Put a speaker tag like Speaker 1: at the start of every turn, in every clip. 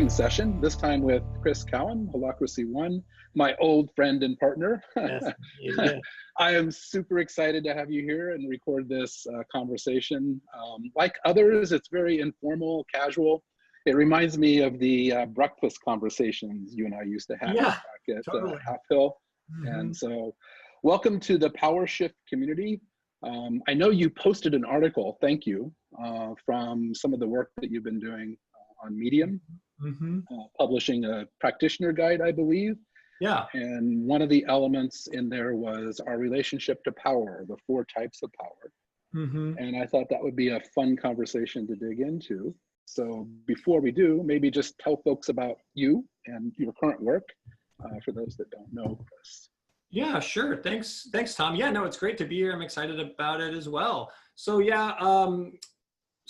Speaker 1: second session, this time with Chris Cowan, Holacracy One, my old friend and partner.
Speaker 2: Yes, yeah.
Speaker 1: I am super excited to have you here and record this conversation. Like others, it's very informal, casual. It reminds me of the breakfast conversations you and I used to have back at
Speaker 2: totally.
Speaker 1: Half Hill.
Speaker 2: Mm-hmm.
Speaker 1: And so welcome to the PowerShift community. I know you posted an article, thank you, from some of the work that you've been doing on Medium, publishing a practitioner guide, I believe.
Speaker 2: Yeah.
Speaker 1: And one of the elements in there was our relationship to power, the 4 types of power. And I thought that would be a fun conversation to dig into. So before we do, maybe just tell folks about you and your current work for those that don't know Chris.
Speaker 2: Yeah, sure. Thanks, Tom. Yeah, no, it's great to be here. I'm excited about it as well. So yeah,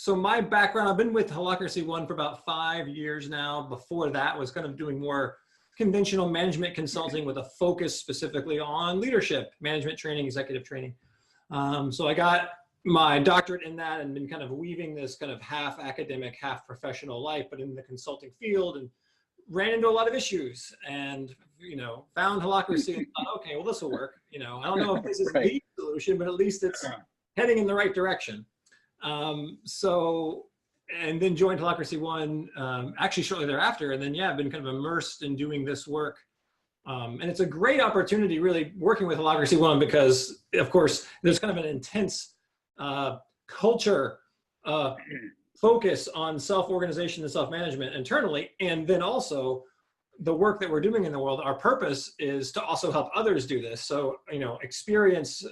Speaker 2: so my background, I've been with Holacracy One for about 5 years now. Before that was kind of doing more conventional management consulting with a focus specifically on leadership, management training, executive training. So I got my doctorate in that and been kind of weaving this kind of half academic, half professional life, but in the consulting field, and ran into a lot of issues and, found Holacracy and thought, okay, well, this will work. I don't know if this is the solution, but at least it's heading in the right direction. And then joined Holacracy One, actually shortly thereafter. And then, yeah, I've been kind of immersed in doing this work. And it's a great opportunity really working with Holacracy One because, of course, there's kind of an intense culture focus on self-organization and self-management internally. And then also the work that we're doing in the world, our purpose is to also help others do this. So, experience,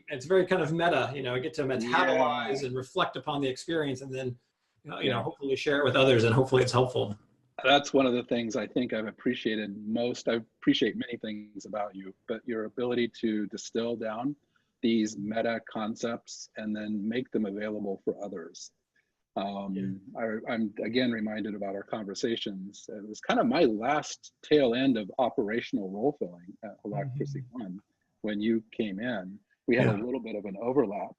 Speaker 2: it's very kind of meta, I get to metabolize and reflect upon the experience and then, hopefully share it with others and hopefully it's helpful.
Speaker 1: That's one of the things I think I've appreciated most. I appreciate many things about you, but your ability to distill down these meta concepts and then make them available for others. I'm again reminded about our conversations. It was kind of my last tail end of operational role filling at Holacracy One when you came in. We had a little bit of an overlap.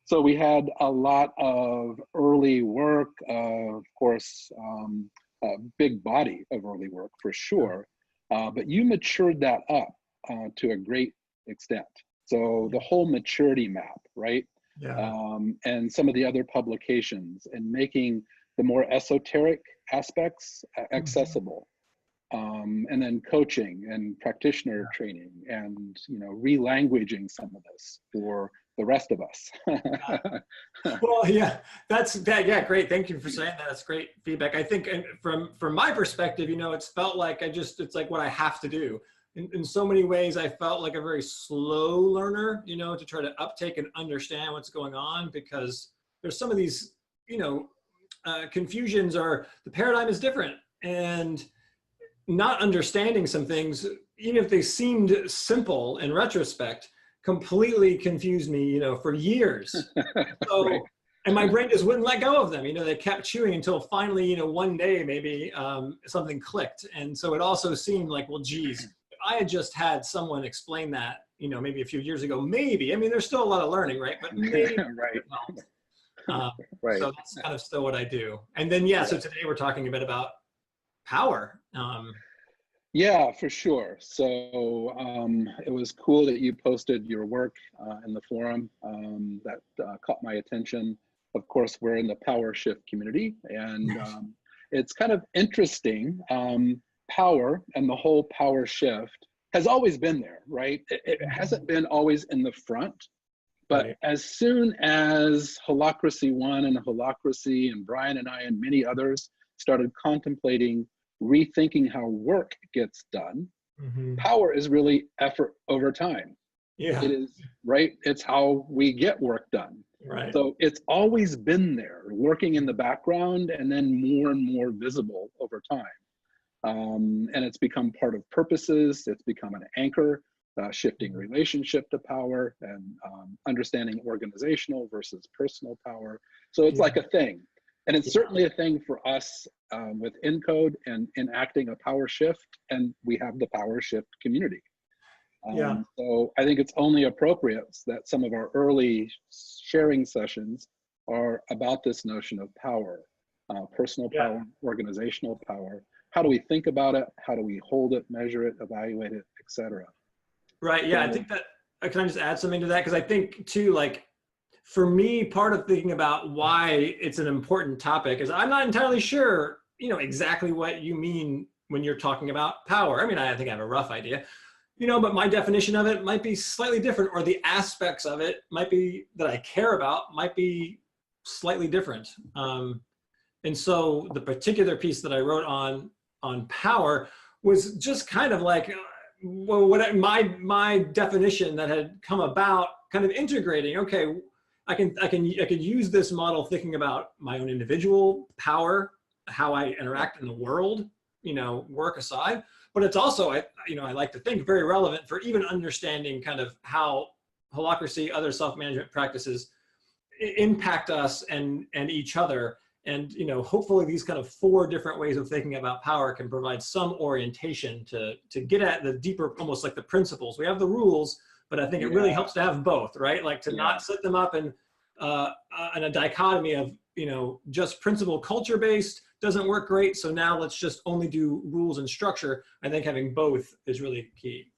Speaker 1: So we had a lot of early work, of course, a big body of early work for sure, but you matured that up to a great extent. So the whole maturity map, right? And some of the other publications and making the more esoteric aspects accessible. And then coaching and practitioner training and, relanguaging some of this for the rest of us.
Speaker 2: Well, yeah, yeah, great. Thank you for saying that. That's great feedback. I think from my perspective, it's felt like it's like what I have to do. In so many ways, I felt like a very slow learner, to try to uptake and understand what's going on because there's some of these, confusions or the paradigm is different and not understanding some things, even if they seemed simple in retrospect, completely confused me, for years. So, and my brain just wouldn't let go of them. They kept chewing until finally, one day maybe something clicked. And so it also seemed like, well, geez, I had just had someone explain that, maybe a few years ago, maybe. I mean, there's still a lot of learning, right? But maybe. So that's kind of still what I do. And then, so today we're talking a bit about power.
Speaker 1: Yeah, for sure. So it was cool that you posted your work in the forum that caught my attention. Of course, we're in the PowerShift community and it's kind of interesting. Power and the whole power shift has always been there, right? It hasn't been always in the front, but as soon as Holacracy One and Holacracy and Brian and I and many others started contemplating rethinking how work gets done, power is really effort over time. It is, right? It's how we get work done. So it's always been there, working in the background and then more and more visible over time. And it's become part of purposes, it's become an anchor, shifting relationship to power and understanding organizational versus personal power. So it's like a thing. And it's certainly a thing for us with Encode and enacting a power shift, and we have the PowerShift community. So I think it's only appropriate that some of our early sharing sessions are about this notion of power, personal power, organizational power, how do we think about it? How do we hold it, measure it, evaluate it, etc.?
Speaker 2: Right. Yeah. I think that, can I just add something to that? Because I think too, like, for me, part of thinking about why it's an important topic is I'm not entirely sure, exactly what you mean when you're talking about power. I mean, I think I have a rough idea, but my definition of it might be slightly different, or the aspects of it might be that I care about might be slightly different. And so the particular piece that I wrote on power was just kind of like, well, my definition that had come about, kind of integrating. Okay, I could use this model thinking about my own individual power, how I interact in the world, work aside. But it's also, I like to think, very relevant for even understanding kind of how holacracy, other self-management practices impact us and each other. And hopefully these kind of 4 different ways of thinking about power can provide some orientation to get at the deeper, almost like the principles. We have the rules, but I think it really helps to have both, right? Like to not set them up in a dichotomy of, just principle culture-based doesn't work great. So now let's just only do rules and structure. I think having both is really key.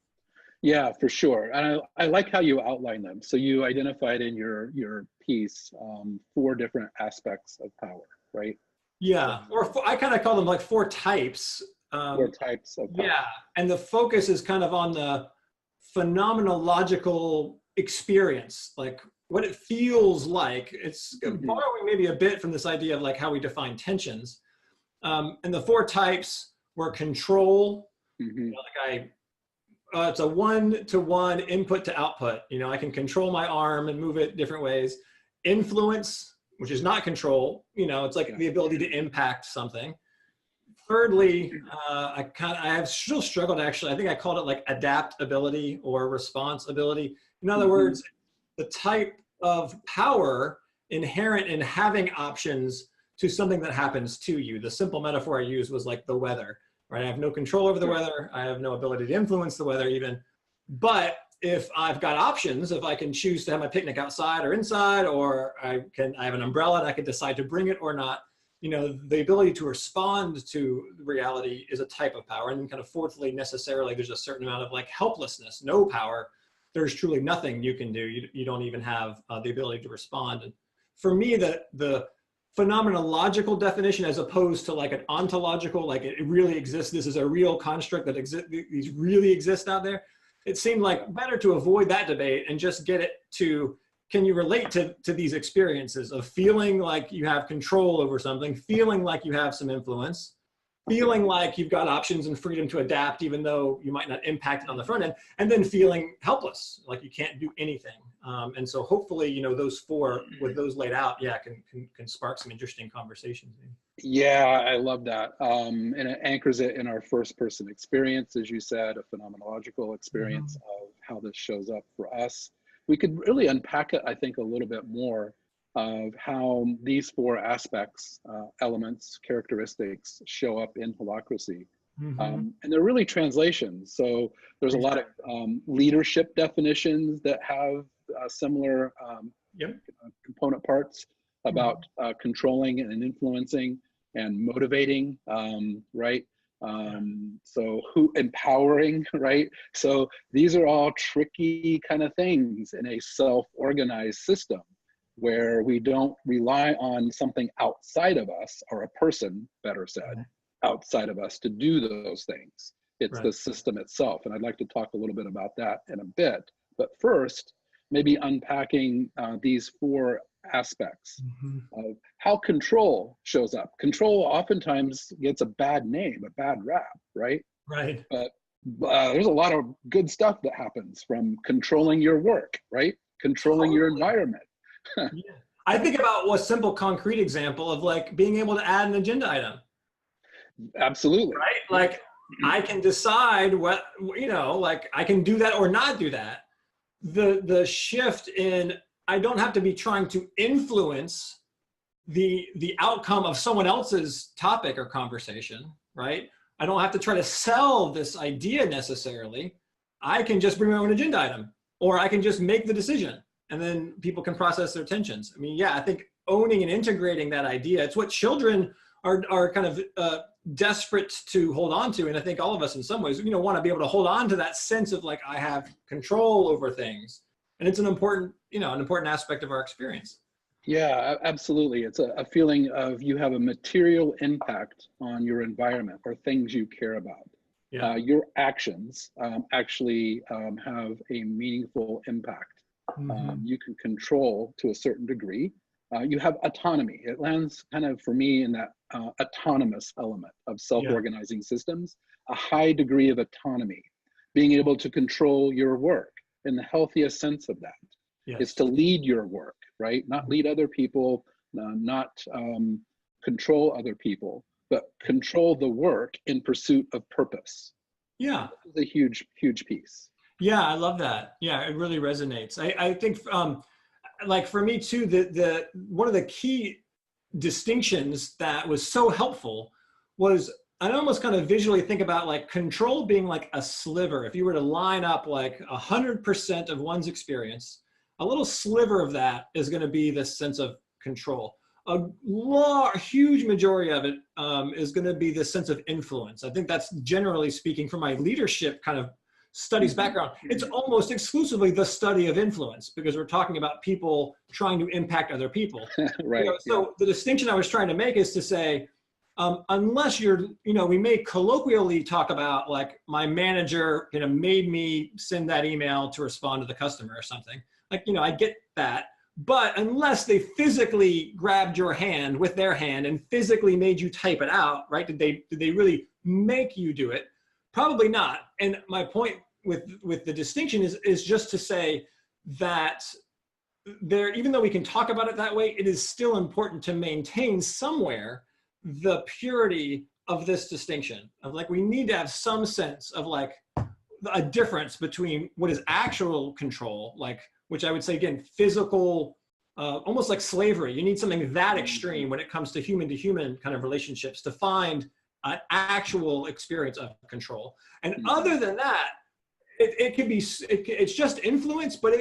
Speaker 1: Yeah, for sure. And I like how you outline them. So you identified in your piece 4 different aspects of power, right?
Speaker 2: Yeah, or I kind of call them like 4 types.
Speaker 1: 4 types of power.
Speaker 2: Yeah, and the focus is kind of on the phenomenological experience, like what it feels like. It's borrowing maybe a bit from this idea of like how we define tensions. And the 4 types were control, it's a 1-to-1 input to output. I can control my arm and move it different ways. Influence, which is not control, it's like the ability to impact something. Thirdly, I have still struggled, actually. I think I called it like adaptability or responsibility. In other words, the type of power inherent in having options to something that happens to you. The simple metaphor I used was like the weather, right? I have no control over the weather. I have no ability to influence the weather even. But if I've got options, if I can choose to have my picnic outside or inside, or I have an umbrella and I can decide to bring it or not, the ability to respond to reality is a type of power. And kind of fourthly, necessarily, there's a certain amount of like helplessness, no power. There's truly nothing you can do. You don't even have the ability to respond. And for me, the phenomenological definition, as opposed to like an ontological, like it really exists, this is a real construct that exists, these really exist out there. It seemed like better to avoid that debate and just get it to, can you relate to these experiences of feeling like you have control over something, feeling like you have some influence, feeling like you've got options and freedom to adapt, even though you might not impact it on the front end, and then feeling helpless, like you can't do anything. And so hopefully, those 4, with those laid out, can spark some interesting conversations.
Speaker 1: Yeah, I love that. And it anchors it in our first person experience, as you said, a phenomenological experience of how this shows up for us. We could really unpack it, I think, a little bit more of how these 4 aspects, elements, characteristics show up in holacracy. And they're really translations. So there's a lot of leadership definitions that have similar component parts about controlling and influencing and motivating, right? So empowering, right? So these are all tricky kind of things in a self-organized system where we don't rely on something outside of us, or a person, better said, outside of us to do those things. It's the system itself. And I'd like to talk a little bit about that in a bit. But first, maybe unpacking these 4 aspects of how control shows up. Control oftentimes gets a bad name, a bad rap, right?
Speaker 2: Right.
Speaker 1: But there's a lot of good stuff that happens from controlling your work, right? Controlling your environment.
Speaker 2: I think about a simple concrete example of like being able to add an agenda item.
Speaker 1: Absolutely.
Speaker 2: Right? Like I can decide what, like I can do that or not do that. The shift in, I don't have to be trying to influence the outcome of someone else's topic or conversation, right? I don't have to try to sell this idea necessarily. I can just bring my own agenda item, or I can just make the decision, and then people can process their tensions. I mean, I think owning and integrating that idea, it's what children are kind of desperate to hold on to. And I think all of us in some ways, want to be able to hold on to that sense of like, I have control over things. And it's an important, an important aspect of our experience.
Speaker 1: Yeah, absolutely. It's a feeling of you have a material impact on your environment or things you care about.
Speaker 2: Yeah.
Speaker 1: Your actions actually have a meaningful impact. You can control to a certain degree. You have autonomy. It lands kind of, for me, in that autonomous element of self-organizing systems, a high degree of autonomy, being able to control your work in the healthiest sense of that. Is to lead your work, right? Not lead other people, not control other people, but control the work in pursuit of purpose.
Speaker 2: Yeah.
Speaker 1: This is a huge, huge piece.
Speaker 2: Yeah, I love that. Yeah, it really resonates. I think, like for me too, the one of the key distinctions that was so helpful was I almost kind of visually think about like control being like a sliver. If you were to line up like 100% of one's experience, a little sliver of that is going to be this sense of control. A huge majority of it is going to be this sense of influence. I think that's, generally speaking, from my leadership kind of studies background, it's almost exclusively the study of influence, because we're talking about people trying to impact other people.
Speaker 1: Right.
Speaker 2: So the distinction I was trying to make is to say, unless you're, we may colloquially talk about like my manager, made me send that email to respond to the customer or something. Like, I get that, but unless they physically grabbed your hand with their hand and physically made you type it out, right? Did they really make you do it? Probably not. And my point with the distinction is just to say that even though we can talk about it that way, it is still important to maintain somewhere the purity of this distinction of like, we need to have some sense of like a difference between what is actual control, like, which I would say, again, physical, almost like slavery. You need something that extreme when it comes to human kind of relationships to find an actual experience of control. And other than that, it could be, it's just influence, but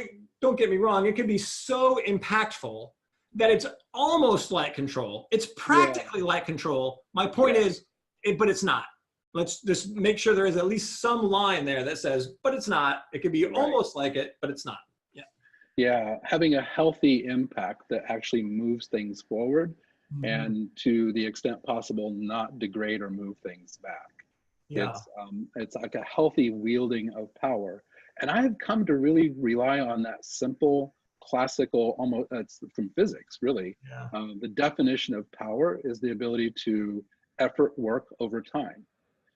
Speaker 2: don't get me wrong, it could be so impactful that it's almost like control. It's practically like control. My point is, but it's not. Let's just make sure there is at least some line there that says, but it's not. It could be almost like it, but it's not.
Speaker 1: Yeah, having a healthy impact that actually moves things forward and to the extent possible, not degrade or move things back. It's like a healthy wielding of power. And I've come to really rely on that simple, classical, almost, it's from physics, really. The definition of power is the ability to effort work over time.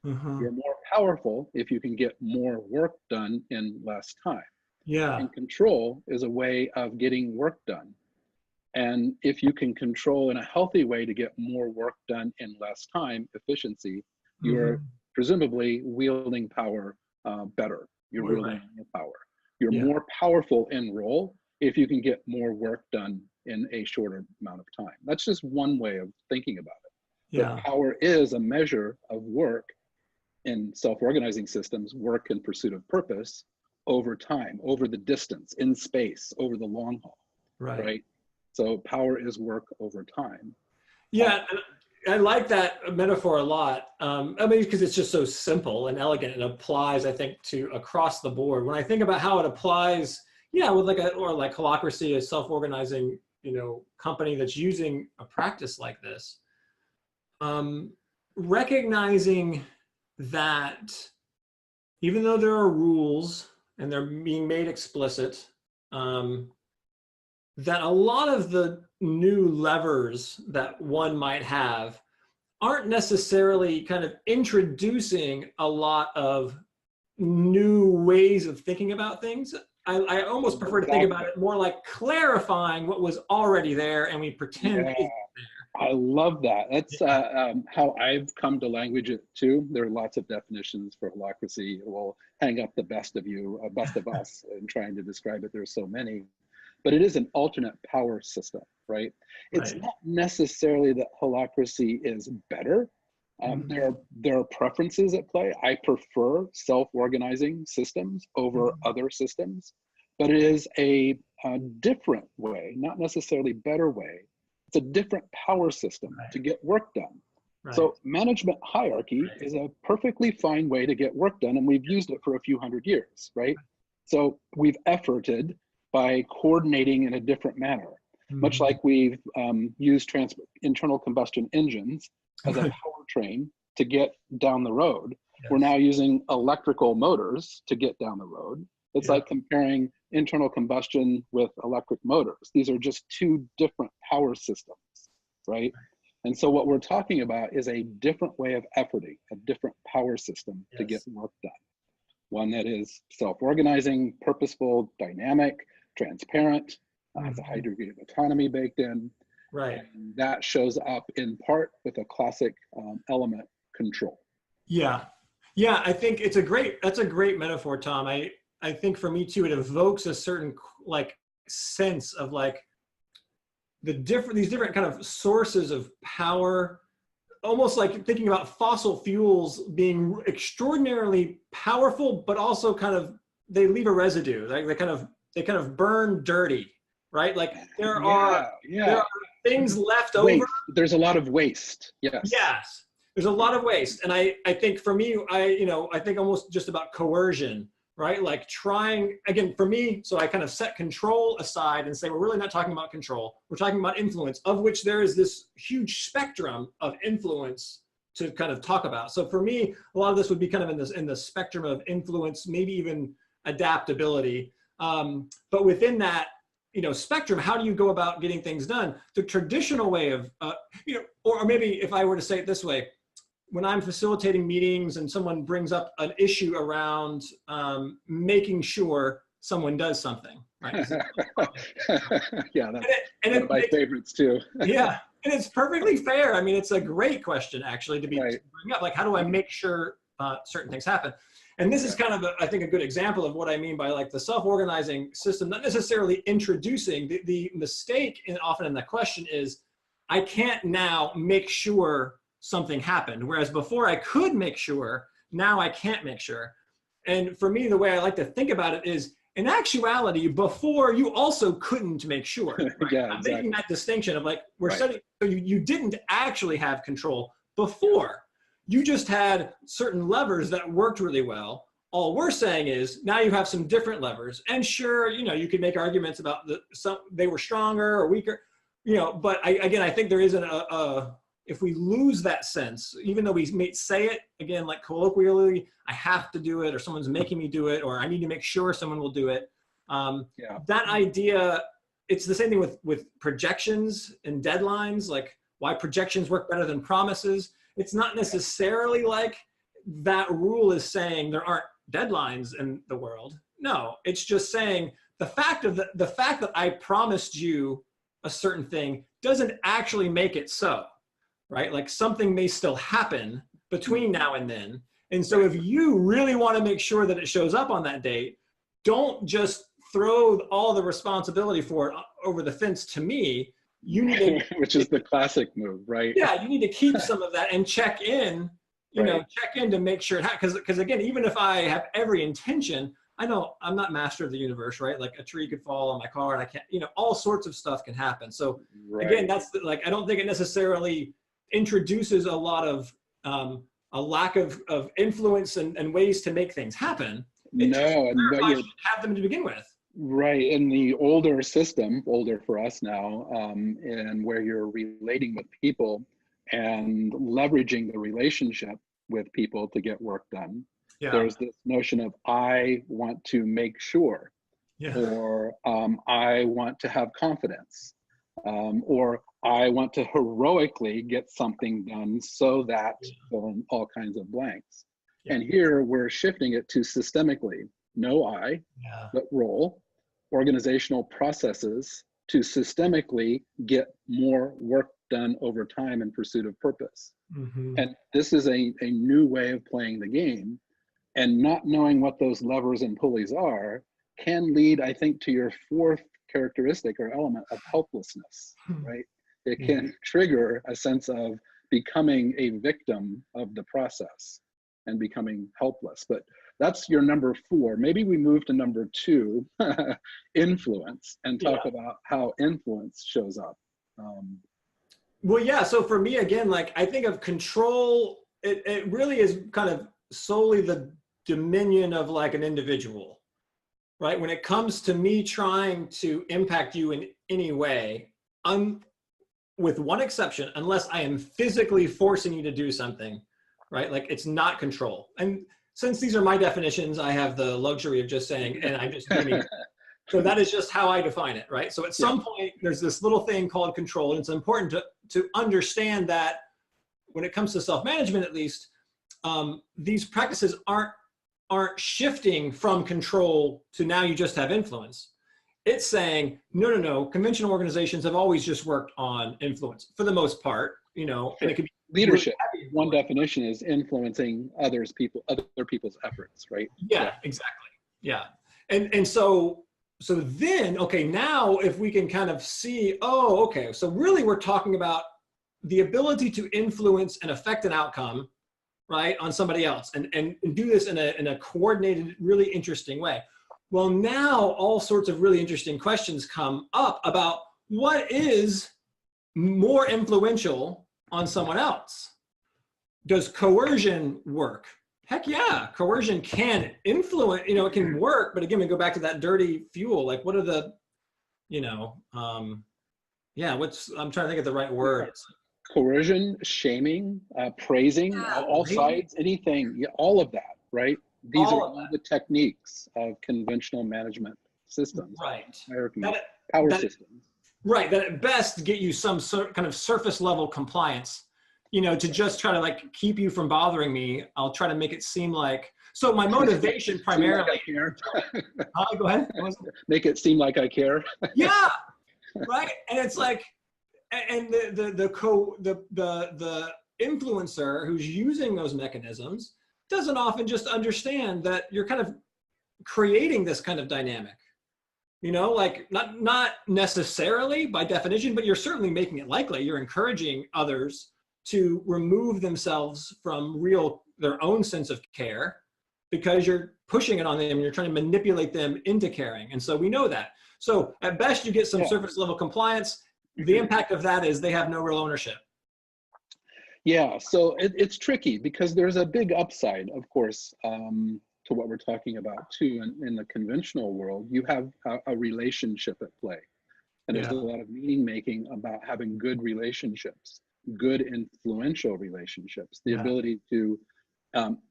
Speaker 1: You're more powerful if you can get more work done in less time. And control is a way of getting work done. And if you can control in a healthy way to get more work done in less time, efficiency, you're presumably wielding power better. You're wielding more power. You're more powerful in role if you can get more work done in a shorter amount of time. That's just one way of thinking about it. But power is a measure of work in self-organizing systems, work in pursuit of purpose, over time, over the distance, in space, over the long haul, right? So power is work over time.
Speaker 2: Yeah, I like that metaphor a lot. I mean, because it's just so simple and elegant and applies, I think, to across the board. When I think about how it applies, with like like Holacracy, a self-organizing, company that's using a practice like this, recognizing that even though there are rules and they're being made explicit, that a lot of the new levers that one might have aren't necessarily kind of introducing a lot of new ways of thinking about things. I almost prefer to think about it more like clarifying what was already there and we pretend it isn't there.
Speaker 1: I love that. That's how I've come to language it too. There are lots of definitions for holacracy. We'll hang up the best of you, best of us in trying to describe it. There's so many. But it is an alternate power system, right? It's not necessarily that holacracy is better. There are preferences at play. I prefer self-organizing systems over other systems, but it is a different way, not necessarily better way. It's a different power system to get work done.
Speaker 2: Right.
Speaker 1: So management hierarchy is a perfectly fine way to get work done, and we've used it for a few hundred years, right? So we've efforted by coordinating in a different manner, much like we've used internal combustion engines as a powertrain to get down the road. We're now using electrical motors to get down the road. It's like comparing internal combustion with electric motors. These are just two different power systems, right? And so what we're talking about is a different way of efforting, a different power system to get work done. One that is self-organizing, purposeful, dynamic, transparent, has a high degree of autonomy baked in.
Speaker 2: Right.
Speaker 1: And that shows up in part with a classic element, control.
Speaker 2: Yeah. Yeah, I think that's a great metaphor, Tom. I think for me too, it evokes a certain like sense of like these different kind of sources of power, almost like thinking about fossil fuels being extraordinarily powerful, but also kind of, they leave a residue. Like they kind of burn dirty, right? Like there are things left over.
Speaker 1: There's a lot of waste.
Speaker 2: Yes. There's a lot of waste. And I think for me, I think almost just about coercion, right? Like trying, again, for me, so I kind of set control aside and say, we're really not talking about control. We're talking about influence, of which there is this huge spectrum of influence to kind of talk about. So for me, a lot of this would be kind of in the spectrum of influence, maybe even adaptability. But within that, spectrum, how do you go about getting things done? The traditional way of, or maybe if I were to say it this way, when I'm facilitating meetings and someone brings up an issue around making sure someone does something, right?
Speaker 1: Yeah, that's one of my favorites too.
Speaker 2: Yeah, and it's perfectly fair. I mean, it's a great question actually to bring up. Like, how do I make sure certain things happen? And this is kind of, I think, a good example of what I mean by like the self-organizing system, not necessarily introducing. The mistake often in the question is, I can't now make sure something happened. Whereas before I could make sure, now I can't make sure. And for me, the way I like to think about it is, in actuality, before you also couldn't make sure. Right? I'm making that distinction of like, we're setting, so you didn't actually have control before. You just had certain levers that worked really well. All we're saying is now you have some different levers, and sure, you could make arguments about they were stronger or weaker, but I think there isn't if we lose that sense, even though we may say it again, like colloquially, I have to do it, or someone's making me do it, or I need to make sure someone will do it. That idea, it's the same thing with projections and deadlines, like why projections work better than promises. It's not necessarily like that rule is saying there aren't deadlines in the world. No, it's just saying the fact that I promised you a certain thing doesn't actually make it so, right? Like something may still happen between now and then. And so if you really want to make sure that it shows up on that date, don't just throw all the responsibility for it over the fence to me. You need to,
Speaker 1: which is the classic move, right?
Speaker 2: Yeah, you need to keep some of that and check in, check in to make sure it happens. Because again, even if I have every intention, I know I'm not master of the universe, right? Like a tree could fall on my car and I can't, all sorts of stuff can happen. So again, that's like, I don't think it necessarily introduces a lot of a lack of influence and ways to make things happen. It just should have them to begin with.
Speaker 1: Right, in the older system, older for us now, and where you're relating with people and leveraging the relationship with people to get work done, there's this notion of I want to make sure, or I want to have confidence, or I want to heroically get something done so that all kinds of blanks. And here we're shifting it to systemically. No I, but role, organizational processes to systemically get more work done over time in pursuit of purpose. And this is a new way of playing the game. And not knowing what those levers and pulleys are can lead, I think, to your fourth characteristic or element of helplessness, right? It can trigger a sense of becoming a victim of the process and becoming helpless. But that's your number 4. Maybe we move to number 2, influence, and talk about how influence shows up.
Speaker 2: Well, yeah. So for me, again, like I think of control, it really is kind of solely the dominion of like an individual, right? When it comes to me trying to impact you in any way, I'm, with one exception, unless I am physically forcing you to do something, right? Like it's not control. And since these are my definitions, I have the luxury of just saying, and I'm just giving you. So that is just how I define it, right? So at some point, there's this little thing called control, and it's important to understand that when it comes to self-management, at least, these practices aren't shifting from control to now you just have influence. It's saying, no, no, no, conventional organizations have always just worked on influence for the most part, you know, and it could be
Speaker 1: leadership.
Speaker 2: Really
Speaker 1: one definition is influencing other people's efforts, right?
Speaker 2: Yeah, exactly. Yeah. And so then, okay, now if we can kind of see, oh, okay, so really we're talking about the ability to influence and affect an outcome, right, on somebody else, and do this in a coordinated, really interesting way. Well, now all sorts of really interesting questions come up about what is more influential on someone else. Does coercion work? Heck yeah, coercion can influence, you know, it can work, but again, we go back to that dirty fuel. Like what are the, you know, yeah, I'm trying to think of the right word.
Speaker 1: Coercion, shaming, praising, all sides, anything, all of that, right? These are all the techniques of conventional management systems,
Speaker 2: right?
Speaker 1: Power systems.
Speaker 2: Right, that at best get you some kind of surface level compliance, you know, to just try to like keep you from bothering me. I'll try to make it seem like, so my motivation primarily. Go ahead.
Speaker 1: Make it seem like I care.
Speaker 2: Yeah, right. And it's like, and the influencer who's using those mechanisms doesn't often just understand that you're kind of creating this kind of dynamic. You know, like not necessarily by definition, but you're certainly making it likely. You're encouraging others to remove themselves from their own sense of care because you're pushing it on them and you're trying to manipulate them into caring. And so we know that. So at best you get some surface level compliance. The impact of that is they have no real ownership.
Speaker 1: Yeah, so it's tricky because there's a big upside, of course, to what we're talking about too. In the conventional world, you have a relationship at play. And there's a lot of meaning making about having good relationships, good influential relationships, the ability to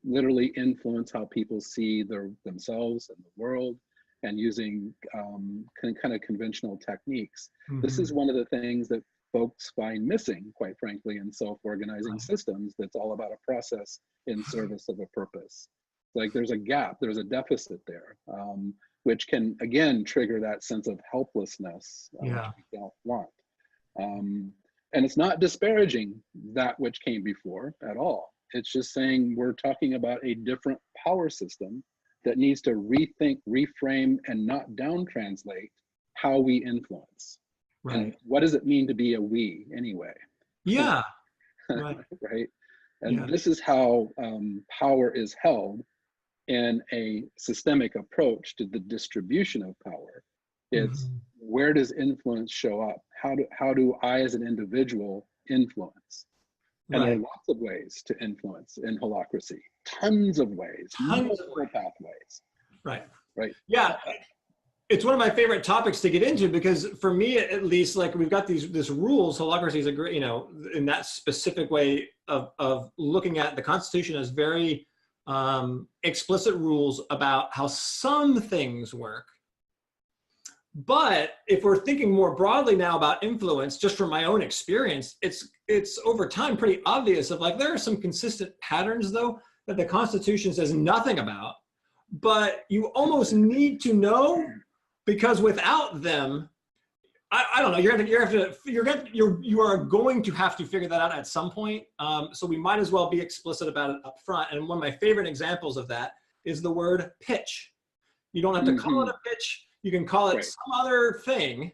Speaker 1: literally influence how people see themselves and the world, and using kind of conventional techniques. Mm-hmm. This is one of the things that folks find missing, quite frankly, in self-organizing systems that's all about a process in service of a purpose. Like there's a gap, there's a deficit there, which can, again, trigger that sense of helplessness, which we don't want. And it's not disparaging that which came before at all. It's just saying we're talking about a different power system that needs to rethink, reframe, and not down translate how we influence. Right. And what does it mean to be a we anyway?
Speaker 2: Yeah. Right.
Speaker 1: Right. And this is how power is held in a systemic approach to the distribution of power. It's where does influence show up? How do I as an individual influence? And there are lots of ways to influence in holacracy. Tons of ways, multiple pathways.
Speaker 2: Right.
Speaker 1: Right.
Speaker 2: Yeah. It's one of my favorite topics to get into because for me, at least, like we've got this rules. Holacracy is a great, you know, in that specific way of looking at the Constitution as very explicit rules about how some things work. But if we're thinking more broadly now about influence, just from my own experience, it's over time pretty obvious of like, there are some consistent patterns though that the Constitution says nothing about, but you almost need to know because without them, I don't know, you are going to have to figure that out at some point. So we might as well be explicit about it up front. And one of my favorite examples of that is the word pitch. You don't have to call it a pitch. You can call it some other thing,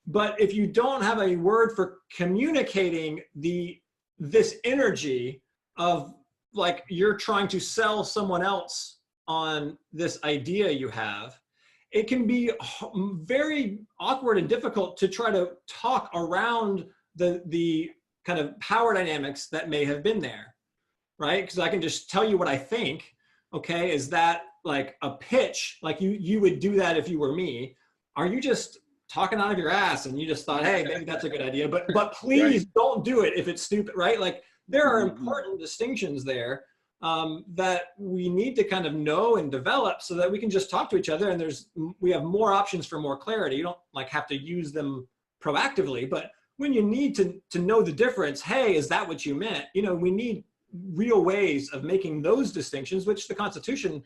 Speaker 2: but if you don't have a word for communicating this energy of like you're trying to sell someone else on this idea you have, it can be very awkward and difficult to try to talk around the kind of power dynamics that may have been there, right? Because I can just tell you what I think. Okay, is that like a pitch? Like you would do that if you were me? Are you just talking out of your ass and you just thought, hey, maybe that's a good idea, but please
Speaker 1: Right.
Speaker 2: don't do it if it's stupid, right? Like there are
Speaker 1: Mhm.
Speaker 2: important distinctions there that we need to kind of know and develop so that we can just talk to each other, and we have more options for more clarity. You don't like have to use them proactively, but when you need to know the difference, hey, is that what you meant? You know, we need real ways of making those distinctions, which the Constitution,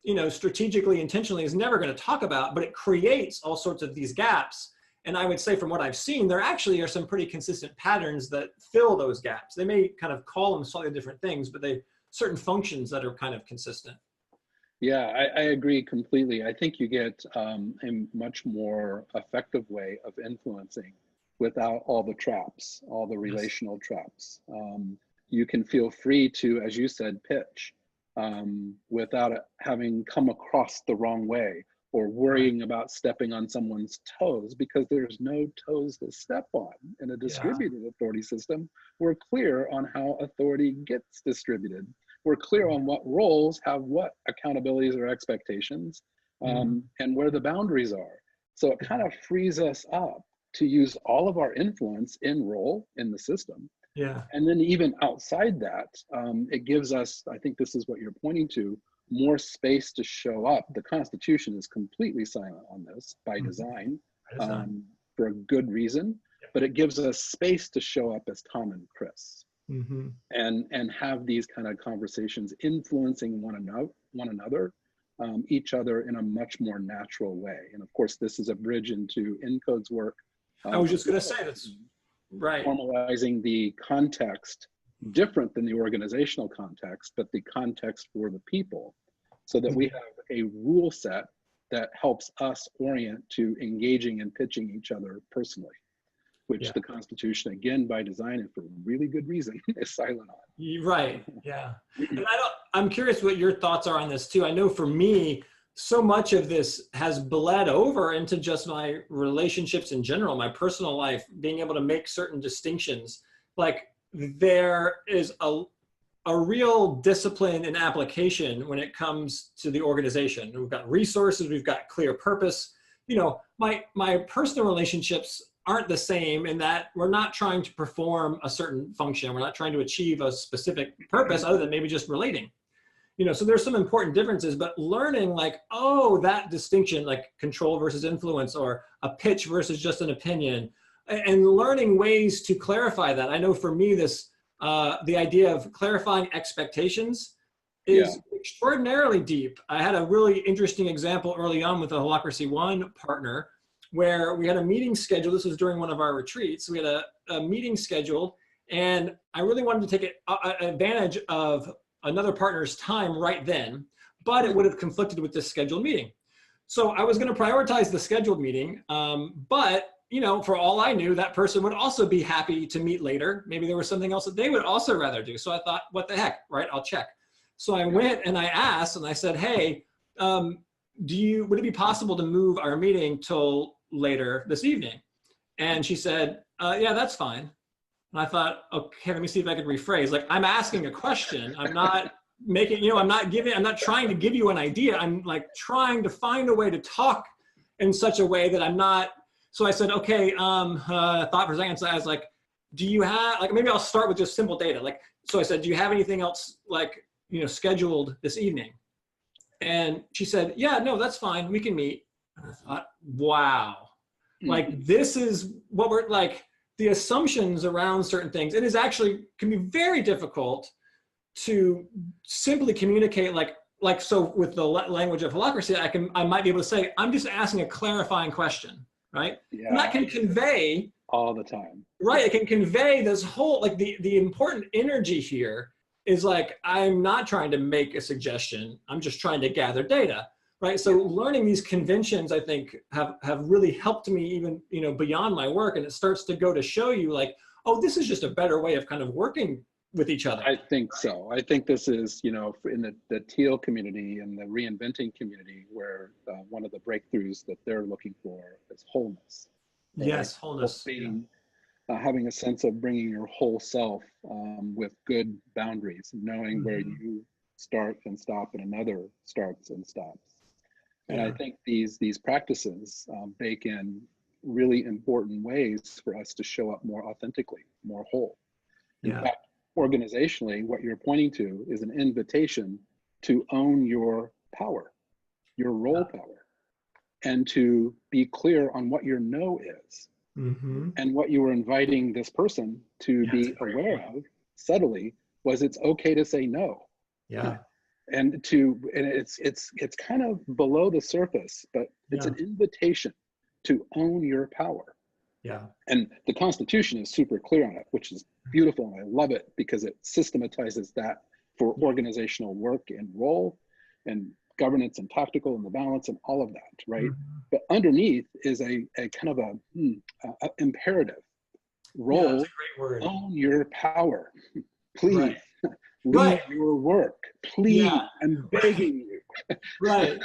Speaker 2: you know, strategically, intentionally is never going to talk about, but it creates all sorts of these gaps. And I would say from what I've seen, there actually are some pretty consistent patterns that fill those gaps. They may kind of call them slightly different things, but they certain functions that are kind of consistent.
Speaker 1: Yeah, I agree completely. I think you get a much more effective way of influencing without all the traps, all the
Speaker 2: Yes.
Speaker 1: relational traps. You can feel free to, as you said, pitch without it having come across the wrong way or
Speaker 2: Right.
Speaker 1: worrying about stepping on someone's toes, because there's no toes to step on. In a
Speaker 2: Yeah.
Speaker 1: distributed authority system, we're clear on how authority gets distributed. We're clear on what roles have what accountabilities or expectations,
Speaker 2: Mhm.
Speaker 1: and where the boundaries are. So it kind of frees us up to use all of our influence in role in the system.
Speaker 2: Yeah.
Speaker 1: And then even outside that, it gives us, I think this is what you're pointing to, more space to show up. The Constitution is completely silent on this by
Speaker 2: Mhm.
Speaker 1: design,
Speaker 2: By design.
Speaker 1: for a good reason, but it gives us space to show up as Tom and Chris
Speaker 2: Mm-hmm.
Speaker 1: and have these kind of conversations influencing one another, each other in a much more natural way. And of course, this is a bridge into Encode's work
Speaker 2: I was
Speaker 1: of
Speaker 2: just going to say that's right.
Speaker 1: formalizing the context different than the organizational context, but the context for the people, so that we have a rule set that helps us orient to engaging and pitching each other personally, which
Speaker 2: Yeah.
Speaker 1: the Constitution, again, by design and for really good reason, is silent
Speaker 2: Right. Yeah. And I'm curious what your thoughts are on this too. I know for me, so much of this has bled over into just my relationships in general, my personal life, being able to make certain distinctions. Like there is a real discipline and application when it comes to the organization. We've got resources, we've got clear purpose. You know, my personal relationships aren't the same in that we're not trying to perform a certain function. We're not trying to achieve a specific purpose other than maybe just relating. You know, so there's some important differences, but learning like, oh, that distinction, like control versus influence, or a pitch versus just an opinion, and learning ways to clarify that. I know for me, the idea of clarifying expectations
Speaker 1: Yeah.
Speaker 2: is extraordinarily deep. I had a really interesting example early on with a Holacracy One partner where we had a meeting scheduled. This was during one of our retreats. We had a meeting scheduled, and I really wanted to take advantage of another partner's time right then, but it would have conflicted with this scheduled meeting. So I was going to prioritize the scheduled meeting, but you know, for all I knew, that person would also be happy to meet later. Maybe there was something else that they would also rather do. So I thought, what the heck, right? I'll check. So I went and I asked, and I said, hey, would it be possible to move our meeting till later this evening? And she said, yeah, that's fine. And I thought, okay, let me see if I could rephrase. Like, I'm asking a question. I'm not making, you know, I'm not trying to give you an idea. I'm like trying to find a way to talk in such a way that I'm not. So I said, okay, thought for a second. So I was like, do you have, like, maybe I'll start with just simple data. Like, so I said, do you have anything else, like, you know, scheduled this evening? And she said, yeah, no, that's fine. We can meet. And I thought, wow, like, this is what we're like, the assumptions around certain things. It is actually can be very difficult to simply communicate so with the language of holacracy, I might be able to say, I'm just asking a clarifying question, right?
Speaker 1: Yeah.
Speaker 2: And that can convey
Speaker 1: all the time.
Speaker 2: Right. It can convey this whole, like the important energy here is like, I'm not trying to make a suggestion. I'm just trying to gather data. Right. So learning these conventions, I think have really helped me even, you know, beyond my work. And it starts to go to show you like, oh, this is just a better way of kind of working with each other.
Speaker 1: I think so. I think this is, you know, in the teal community and the reinventing community where one of the breakthroughs that they're looking for is wholeness.
Speaker 2: Yes, wholeness.
Speaker 1: Cultivating having a sense of bringing your whole self with good boundaries, knowing where you start and stop and another starts and stops. And I think these practices bake in really important ways for us to show up more authentically, more whole. In fact, organizationally, what you're pointing to is an invitation to own your power, your role power, and to be clear on what your no is. And what you were inviting this person to be aware of subtly was it's okay to say no. And it's kind of below the surface, but it's an invitation to own your power. And the Constitution is super clear on it, which is beautiful, and I love it because it systematizes that for organizational work and role and governance and tactical and the balance and all of that, right? But underneath is a kind of a imperative role.
Speaker 2: That's a great word.
Speaker 1: Own your power, please. Leave your work, please. I'm begging you.
Speaker 2: And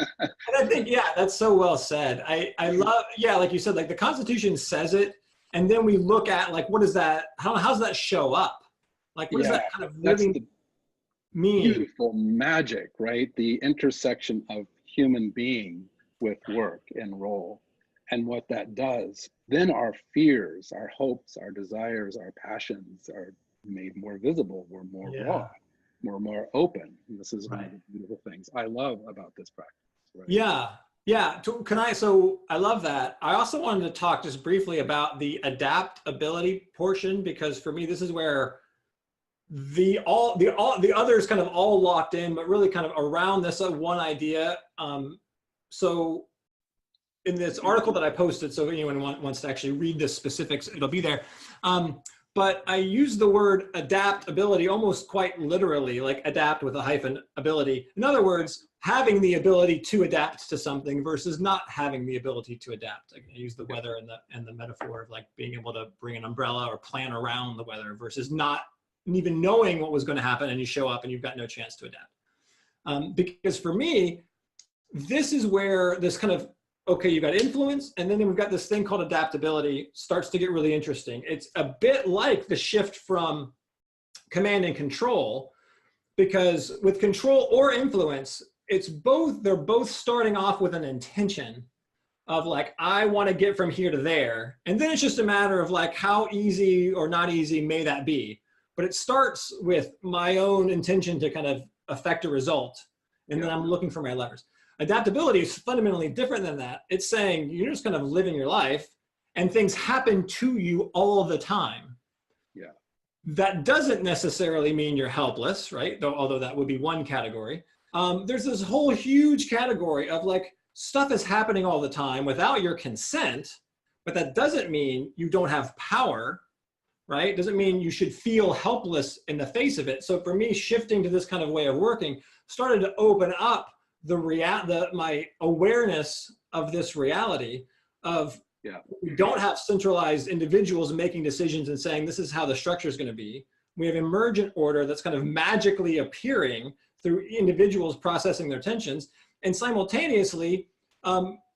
Speaker 2: I think, that's so well said. I love, like you said, like the Constitution says it, and then we look at like, what is that, how's that show up? Like, what does that kind of really mean?
Speaker 1: Beautiful magic, right? The intersection of human being with work and role, and what that does. Then our fears, our hopes, our desires, our passions are made more visible. We're more raw. We're more open. And this is one of the beautiful things I love about this practice. So I love that. I also wanted to talk just briefly about the adaptability portion, because for me, this is where the others kind of all locked in, but really kind of around this one idea. So in this article that I posted, so if anyone wants to actually read the specifics, it'll be there. But I use the word adaptability almost quite literally, like adapt with a hyphen ability. In other words, having the ability to adapt to something versus not having the ability to adapt. I use the weather and the metaphor of like being able to bring an umbrella or plan around the weather versus not even knowing what was going to happen, and you show up and you've got no chance to adapt. Because for me, this is where this kind of, okay, you've got influence, and then we've got this thing called adaptability starts to get really interesting. It's a bit like the shift from command and control, because with control or influence, they're both starting off with an intention of like, I want to get from here to there. And then it's just a matter of like, how easy or not easy may that be? But it starts with my own intention to kind of affect a result. And then I'm looking for my levers. Adaptability is fundamentally different than that. It's saying you're just kind of living your life and things happen to you all the time. That doesn't necessarily mean you're helpless, right? Although that would be one category. There's this whole huge category of like, stuff is happening all the time without your consent, but that doesn't mean you don't have power, right? Doesn't mean you should feel helpless in the face of it. So for me, shifting to this kind of way of working started to open up my awareness of this reality of we don't have centralized individuals making decisions and saying this is how the structure is going to be. We have emergent order that's kind of magically appearing through individuals processing their tensions, and simultaneously,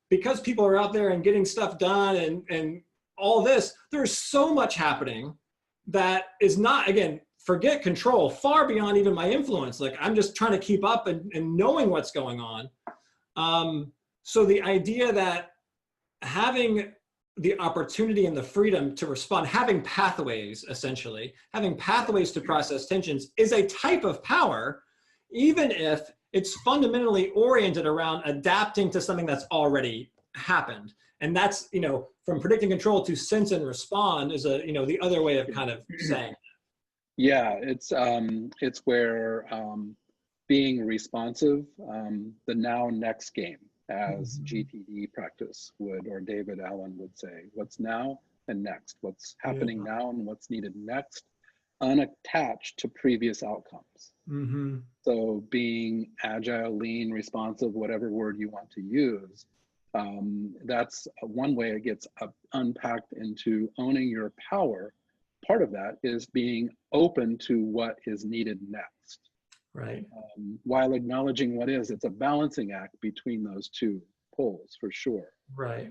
Speaker 1: because people are out there and getting stuff done and all this, there's so much happening that is not, again, forget control, far beyond even my influence. Like I'm just trying to keep up and knowing what's going on. So the idea that having the opportunity and the freedom to respond, having pathways, essentially, having pathways to process tensions is a type of power, even if it's fundamentally oriented around adapting to something that's already happened. And that's, from predicting control to sense and respond is the other way of kind of saying. Yeah, it's where being responsive, the now next game, as GTD practice would, or David Allen would say, what's now and next, what's happening now and what's needed next, unattached to previous outcomes. So being agile, lean, responsive, whatever word you want to use, that's one way it gets unpacked into owning your power. Part of that is being open to what is needed next.
Speaker 2: Right.
Speaker 1: While acknowledging what is, it's a balancing act between those two poles for sure.
Speaker 2: Right.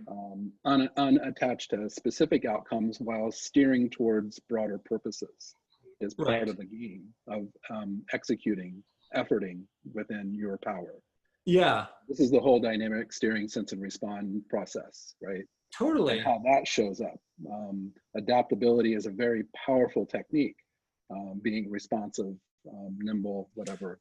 Speaker 1: Unattached to specific outcomes while steering towards broader purposes is part
Speaker 2: Right.
Speaker 1: of the game of executing, efforting within your power.
Speaker 2: Yeah.
Speaker 1: This is the whole dynamic steering, sense and respond process, right?
Speaker 2: Totally.
Speaker 1: And how that shows up. Adaptability is a very powerful technique, being responsive, nimble, whatever.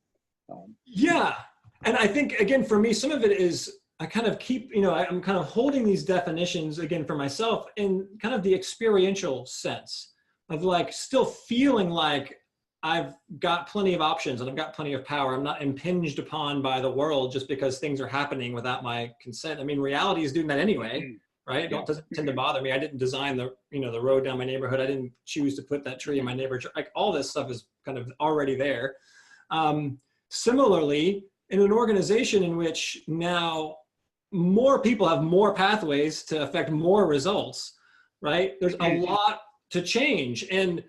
Speaker 2: Yeah. And I think, again, for me, some of it is I kind of keep, I'm kind of holding these definitions again for myself in kind of the experiential sense of like still feeling like I've got plenty of options and I've got plenty of power. I'm not impinged upon by the world just because things are happening without my consent. I mean, reality is doing that anyway, right?
Speaker 1: Yeah.
Speaker 2: It doesn't tend to bother me. I didn't design the road down my neighborhood. I didn't choose to put that tree in my neighborhood. Like all this stuff is kind of already there. Similarly, in an organization in which now more people have more pathways to affect more results, right? There's a lot to change. And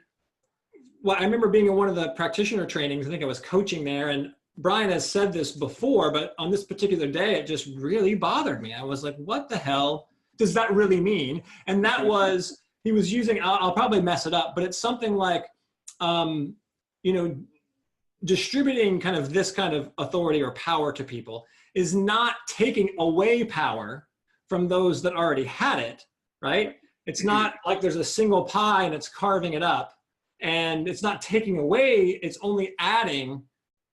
Speaker 2: well, I remember being in one of the practitioner trainings, I think I was coaching there, and Brian has said this before, but on this particular day, it just really bothered me. I was like, what the hell does that really mean? And that was, he was using, I'll probably mess it up, but it's something like, distributing kind of this kind of authority or power to people is not taking away power from those that already had it, right? It's not like there's a single pie and it's carving it up, and it's not taking away, it's only adding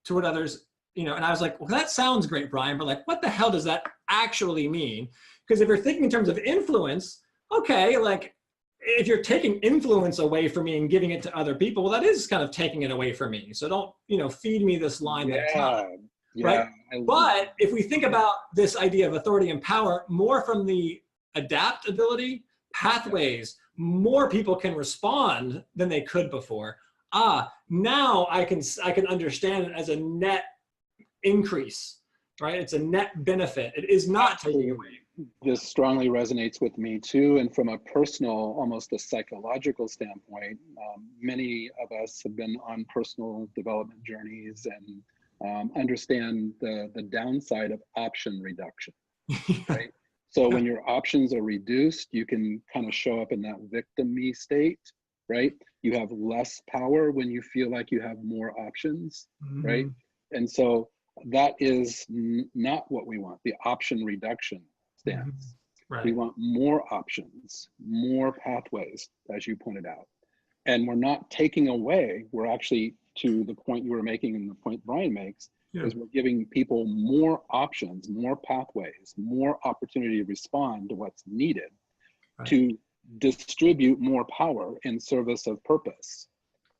Speaker 2: to what others, and I was like, well, that sounds great, Brian, but like, what the hell does that actually mean? Because if you're thinking in terms of influence, okay, like if you're taking influence away from me and giving it to other people, well, that is kind of taking it away from me. So don't, feed me this line that's not, right? But if we think about this idea of authority and power more from the adaptability pathways, more people can respond than they could before. Now I can understand it as a net increase, right? It's a net benefit. It is not taking away.
Speaker 1: This strongly resonates with me too. And from a personal, almost a psychological standpoint, many of us have been on personal development journeys and understand the downside of option reduction, right? So when your options are reduced, you can kind of show up in that victim-me state, right? You have less power when you feel like you have more options, right? And so that is not what we want, the option reduction stance.
Speaker 2: Right.
Speaker 1: We want more options, more pathways, as you pointed out. And we're not taking away, we're actually, to the point you were making and the point Brian makes, is we're giving people more options, more pathways, more opportunity to respond to what's needed to distribute more power in service of purpose,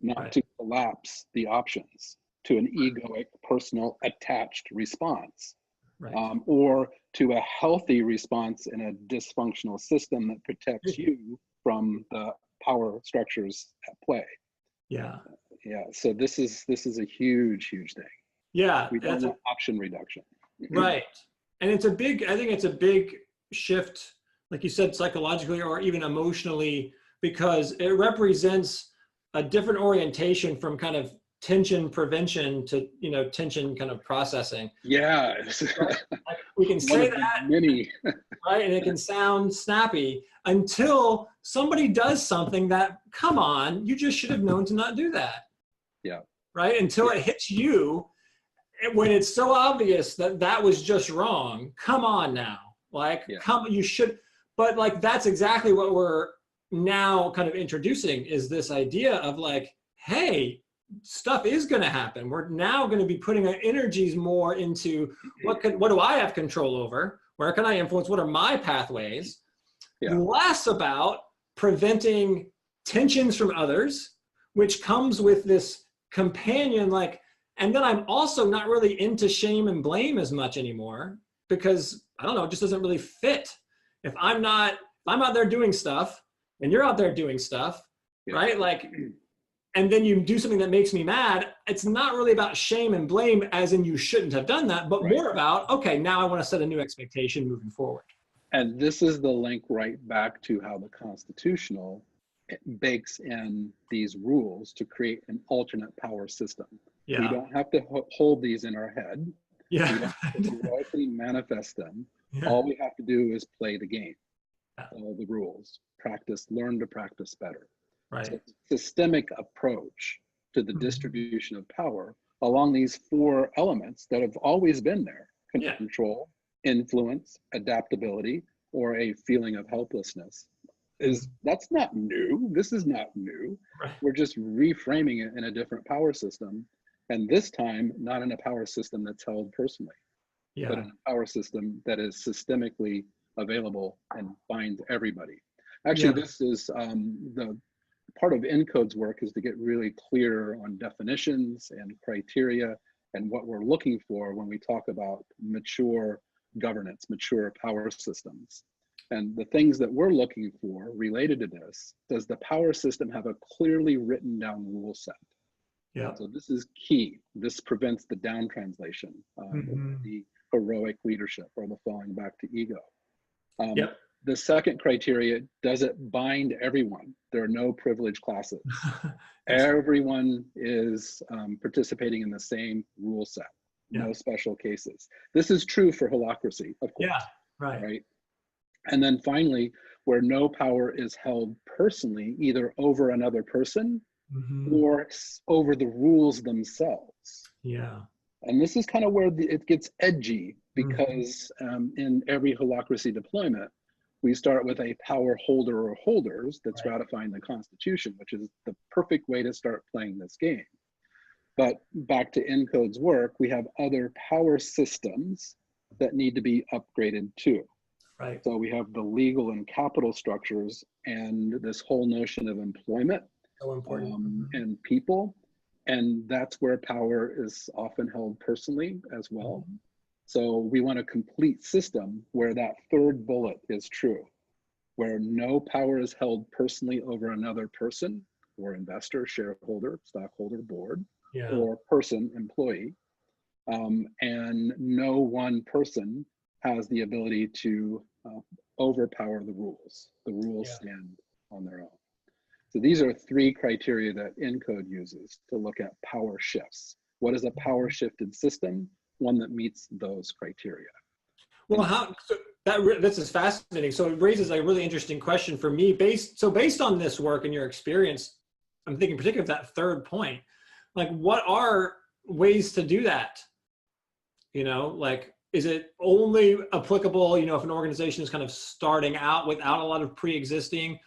Speaker 1: not to collapse the options to an egoic, personal, attached response, or to a healthy response in a dysfunctional system that protects you from the power structures at play. Yeah. So this is a huge thing.
Speaker 2: Yeah.
Speaker 1: We don't want option reduction.
Speaker 2: Right. And I think it's a big shift, like you said, psychologically or even emotionally, because it represents a different orientation from kind of tension prevention to, tension kind of processing.
Speaker 1: Yeah.
Speaker 2: Right? Like we can say that, right? And it can sound snappy until somebody does something that, come on, you just should have known to not do that.
Speaker 1: Yeah.
Speaker 2: Right? Until it hits you, when it's so obvious that was just wrong. Come on now. Like, you should, but like, that's exactly what we're now kind of introducing, is this idea of like, hey, stuff is going to happen. We're now going to be putting our energies more into what do I have control over? Where can I influence? What are my pathways? Less about preventing tensions from others, which comes with this companion, like, and then I'm also not really into shame and blame as much anymore, because I don't know, it just doesn't really fit. If I'm out there doing stuff and you're out there doing stuff, right? Like, and then you do something that makes me mad, it's not really about shame and blame as in you shouldn't have done that, but more about, okay, now I want to set a new expectation moving forward. And
Speaker 1: this is the link right back to how the constitutional bakes in these rules to create an alternate power system. We don't have to hold these in our head. We don't have to directly manifest them.
Speaker 2: Yeah.
Speaker 1: All we have to do is play the game,
Speaker 2: Yeah.
Speaker 1: follow the rules, practice, learn to practice better. So
Speaker 2: Right.
Speaker 1: systemic approach to the
Speaker 2: Mhm.
Speaker 1: distribution of power along these four elements that have always been there:
Speaker 2: Yeah.
Speaker 1: control, influence, adaptability, or a feeling of helplessness.
Speaker 2: Mhm.
Speaker 1: That's not new. This is not new.
Speaker 2: Right.
Speaker 1: We're just reframing it in a different power system. And this time, not in a power system that's held personally, but
Speaker 2: Yeah.
Speaker 1: in a power system that is systemically available and binds everybody. Actually,
Speaker 2: Yeah.
Speaker 1: this is the part of ENCODE's work is to get really clear on definitions and criteria and what we're looking for when we talk about mature governance, mature power systems. And the things that we're looking for related to this: does the power system have a clearly written down rule set?
Speaker 2: Yeah.
Speaker 1: So this is key. This prevents the down translation,
Speaker 2: Mhm.
Speaker 1: the heroic leadership, or the falling back to ego.
Speaker 2: Yep.
Speaker 1: The second criteria: does it bind everyone? There are no privileged classes.
Speaker 2: That's,
Speaker 1: Everyone is participating in the same rule set,
Speaker 2: yeah.
Speaker 1: no special cases. This is true for holacracy, of course,
Speaker 2: Yeah. Right.
Speaker 1: right? And then finally, where no power is held personally, either over another person
Speaker 2: Mhm.
Speaker 1: or over the rules themselves.
Speaker 2: Yeah.
Speaker 1: And this is kind of where it gets edgy,
Speaker 2: Mhm.
Speaker 1: because in every holacracy deployment, we start with a power holder or holders that's
Speaker 2: Right.
Speaker 1: ratifying the Constitution, which is the perfect way to start playing this game. But back to ENCODE's work, we have other power systems that need to be upgraded too.
Speaker 2: Right.
Speaker 1: So we have the legal and capital structures and this whole notion of employment
Speaker 2: So important. Mhm.
Speaker 1: and people. And that's where power is often held personally as well.
Speaker 2: Mhm.
Speaker 1: So we want a complete system where that third bullet is true, where no power is held personally over another person or investor, shareholder, stockholder, board,
Speaker 2: Yeah.
Speaker 1: or person, employee. And no one person has the ability to overpower the rules. The rules
Speaker 2: Yeah.
Speaker 1: stand on their own. So these are three criteria that ENCODE uses to look at power shifts. What is a power shifted system? One that meets those criteria.
Speaker 2: Well, this is fascinating. So it raises a really interesting question for me. Based on this work and your experience, I'm thinking particularly of that third point. Like, what are ways to do that? You know, like, is it only applicable, you know, if an organization is kind of starting out without a lot of pre-existing,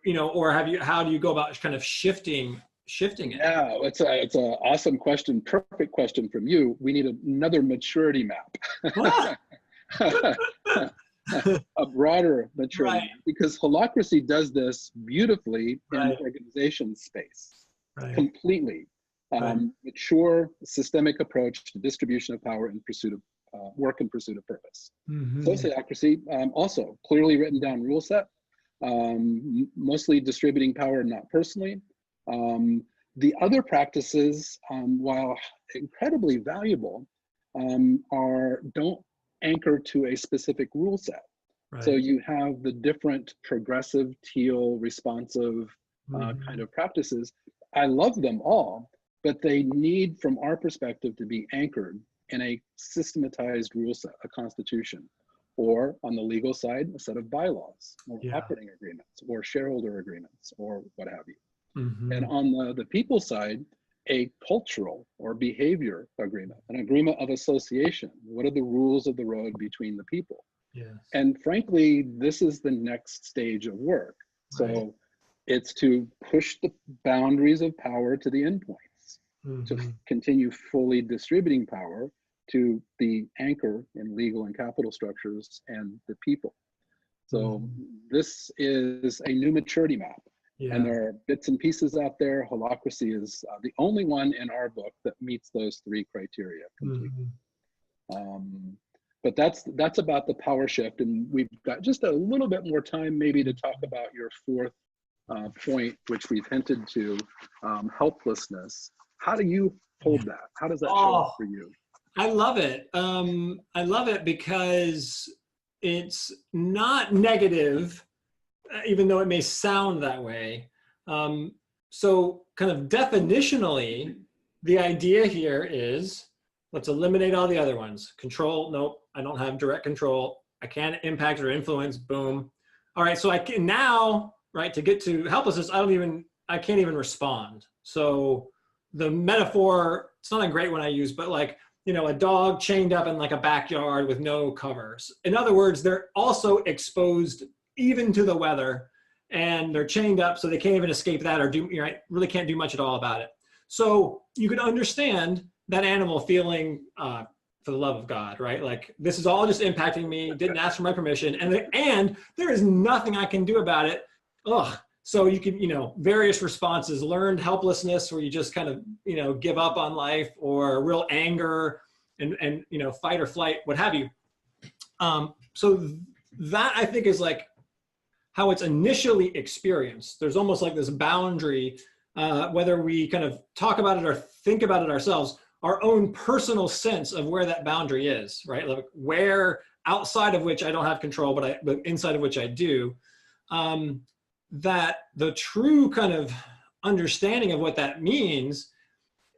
Speaker 2: you know, or how do you go about kind of shifting it?
Speaker 1: Yeah, it's an awesome question. Perfect question from you. We need another maturity map. A broader maturity
Speaker 2: Right.
Speaker 1: map, because holacracy does this beautifully in
Speaker 2: Right.
Speaker 1: organization space,
Speaker 2: Right.
Speaker 1: completely.
Speaker 2: Right.
Speaker 1: Mature systemic approach to distribution of power in pursuit of work in pursuit of purpose.
Speaker 2: Mhm.
Speaker 1: Sociocracy, also clearly written down rule set, mostly distributing power, not personally. The other practices, while incredibly valuable, don't anchor to a specific rule set. So
Speaker 2: Right.
Speaker 1: you have the different progressive, teal, responsive
Speaker 2: Mhm.
Speaker 1: kind of practices. I love them all, but they need, from our perspective, to be anchored in a systematized rule set, a constitution, or on the legal side, a set of bylaws, or
Speaker 2: Yeah.
Speaker 1: operating agreements, or shareholder agreements, or what have you.
Speaker 2: Mhm.
Speaker 1: And on the people side, a cultural or behavior agreement, an agreement of association. What are the rules of the road between the people?
Speaker 2: Yes.
Speaker 1: And frankly, this is the next stage of work.
Speaker 2: Right.
Speaker 1: So it's to push the boundaries of power to the endpoints, to
Speaker 2: Mhm.
Speaker 1: continue fully distributing power to the anchor in legal and capital structures and the people. So
Speaker 2: Mhm.
Speaker 1: this is a new maturity map. And
Speaker 2: Yeah.
Speaker 1: there are bits and pieces out there. Holacracy is the only one in our book that meets those three criteria completely.
Speaker 2: Mhm.
Speaker 1: But that's about the power shift. And we've got just a little bit more time maybe to talk about your fourth point, which we've hinted to, helplessness. How do you hold that? How does that show up
Speaker 2: Oh,
Speaker 1: for you?
Speaker 2: I love it. I love it because it's not negative, even though it may sound that way. So kind of definitionally, the idea here is let's eliminate all the other ones. Control, nope, I don't have direct control. I can't impact or influence, boom. All right, so I can now, right, to get to helplessness, I can't even respond. So the metaphor, it's not a great one I use, but like, a dog chained up in like a backyard with no covers. In other words, they're also exposed even to the weather, and they're chained up so they can't even escape that or really can't do much at all about it. So you could understand that animal feeling, for the love of God, right? Like, this is all just impacting me, didn't ask for my permission, and there is nothing I can do about it. Ugh. So you can, various responses, learned helplessness, where you just kind of, give up on life, or real anger and fight or flight, what have you. So that, I think, is like how it's initially experienced. There's almost like this boundary, whether we kind of talk about it or think about it ourselves, our own personal sense of where that boundary is, right? Like where outside of which I don't have control, but inside of which I do. That the true kind of understanding of what that means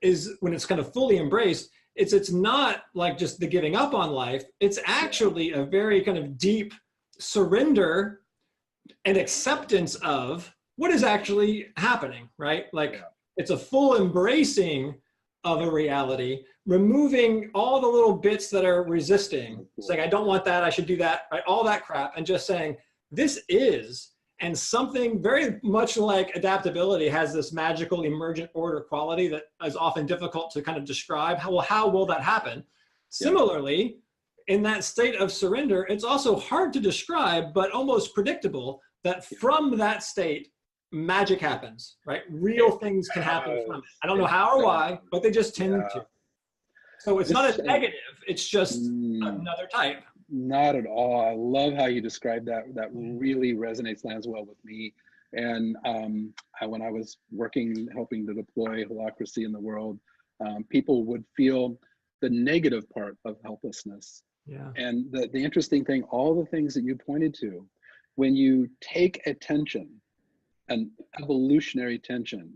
Speaker 2: is, when it's kind of fully embraced, it's not like just the giving up on life. It's actually a very kind of deep surrender and acceptance of what is actually happening, right? Like, it's a full embracing of a reality, removing all the little bits that are resisting. It's like, I don't want that, I should do that, right? All that crap, and just saying, this is. And something very much like adaptability has this magical emergent order quality that is often difficult to kind of describe. How will that happen? Similarly, in that state of surrender, it's also hard to describe, but almost predictable, that from that state, magic happens, right? Real things can happen from it. I don't know how or why, but they just tend to. So it's not a negative, it's just another type.
Speaker 1: Not at all. I love how you described that. That really resonates, lands well with me. And when I was helping to deploy holacracy in the world, people would feel the negative part of helplessness.
Speaker 2: Yeah.
Speaker 1: And the interesting thing, all the things that you pointed to, when you take attention, an evolutionary tension,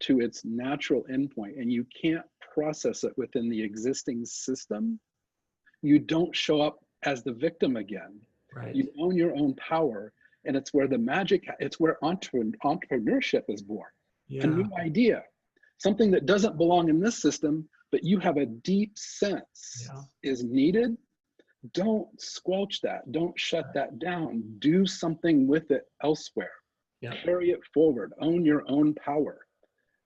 Speaker 1: to its natural endpoint, and you can't process it within the existing system, you don't show up as the victim again.
Speaker 2: Right.
Speaker 1: You own your own power, and it's where it's where entrepreneurship is born. A new idea, something that doesn't belong in this system, but you have a deep sense is needed. Don't squelch that. Don't shut that down. Do something with it elsewhere. Carry it forward. Own your own power.